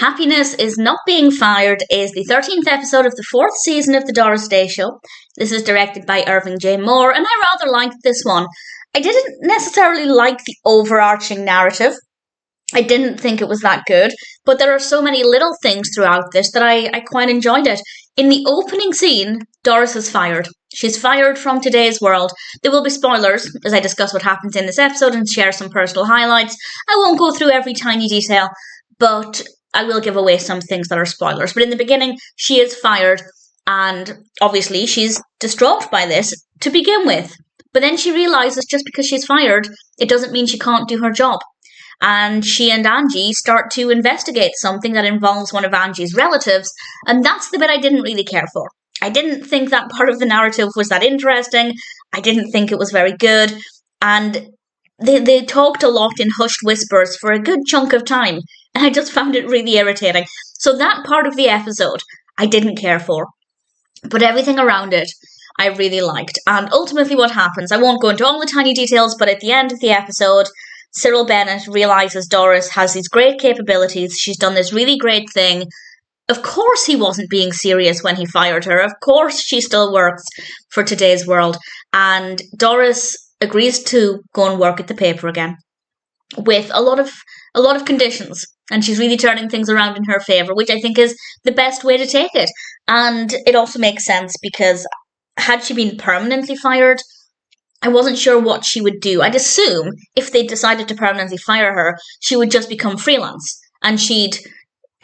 Happiness is Not Being Fired is the 13th episode of the 4th season of the Doris Day Show. This is directed by Irving J. Moore, and I rather liked this one. I didn't necessarily like the overarching narrative. I didn't think it was that good, but there are so many little things throughout this that I quite enjoyed it. In the opening scene, Doris is fired. She's fired from Today's World. There will be spoilers as I discuss what happens in this episode and share some personal highlights. I won't go through every tiny detail, but I will give away some things that are spoilers. But in the beginning, she is fired, and obviously she's distraught by this to begin with. But then she realises just because she's fired, it doesn't mean she can't do her job. And she and Angie start to investigate something that involves one of Angie's relatives, and that's the bit I didn't really care for. I didn't think that part of the narrative was that interesting. I didn't think it was very good, and they talked a lot in hushed whispers for a good chunk of time, and I just found it really irritating. So that part of the episode, I didn't care for. But everything around it, I really liked. And ultimately what happens, I won't go into all the tiny details, but at the end of the episode, Cyril Bennett realises Doris has these great capabilities. She's done this really great thing. Of course he wasn't being serious when he fired her. Of course she still works for Today's World. And Doris agrees to go and work at the paper again with a lot of conditions. And she's really turning things around in her favour, which I think is the best way to take it. And it also makes sense because had she been permanently fired, I wasn't sure what she would do. I'd assume if they decided to permanently fire her, she would just become freelance and she'd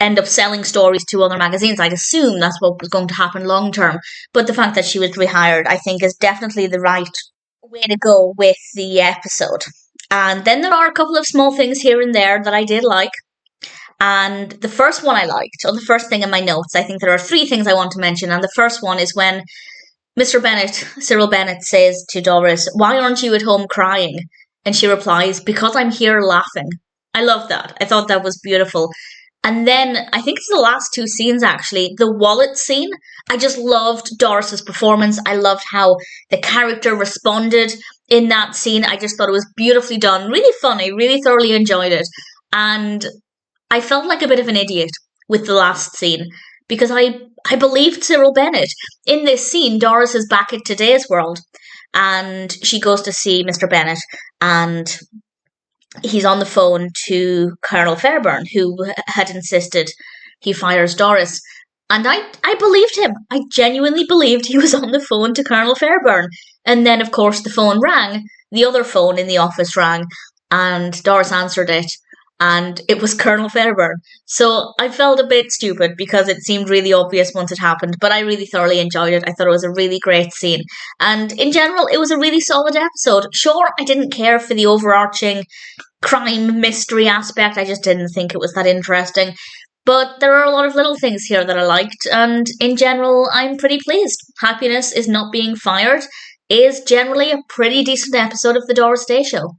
end up selling stories to other magazines. I'd assume that's what was going to happen long term. But the fact that she was rehired, I think, is definitely the right way to go with the episode. And then there are a couple of small things here and there that I did like. And the first one I liked, or the first thing in my notes, I think there are 3 things I want to mention. And the first one is when Mr. Bennett, Cyril Bennett, says to Doris, "Why aren't you at home crying?" And she replies, "Because I'm here laughing." I love that. I thought that was beautiful. And then, I think it's the last 2 scenes actually, the wallet scene. I just loved Doris's performance. I loved how the character responded in that scene. I just thought it was beautifully done. Really funny, really thoroughly enjoyed it. And I felt like a bit of an idiot with the last scene because I believed Cyril Bennett. In this scene, Doris is back at Today's World and she goes to see Mr. Bennett and he's on the phone to Colonel Fairburn, who had insisted he fires Doris. And I believed him. I genuinely believed he was on the phone to Colonel Fairburn. And then, of course, the phone rang. The other phone in the office rang and Doris answered it. And it was Colonel Fairburn. So I felt a bit stupid because it seemed really obvious once it happened, but I really thoroughly enjoyed it. I thought it was a really great scene. And in general, it was a really solid episode. Sure, I didn't care for the overarching crime mystery aspect. I just didn't think it was that interesting. But there are a lot of little things here that I liked, and in general, I'm pretty pleased. Happiness is Not Being Fired is generally a pretty decent episode of the Doris Day Show.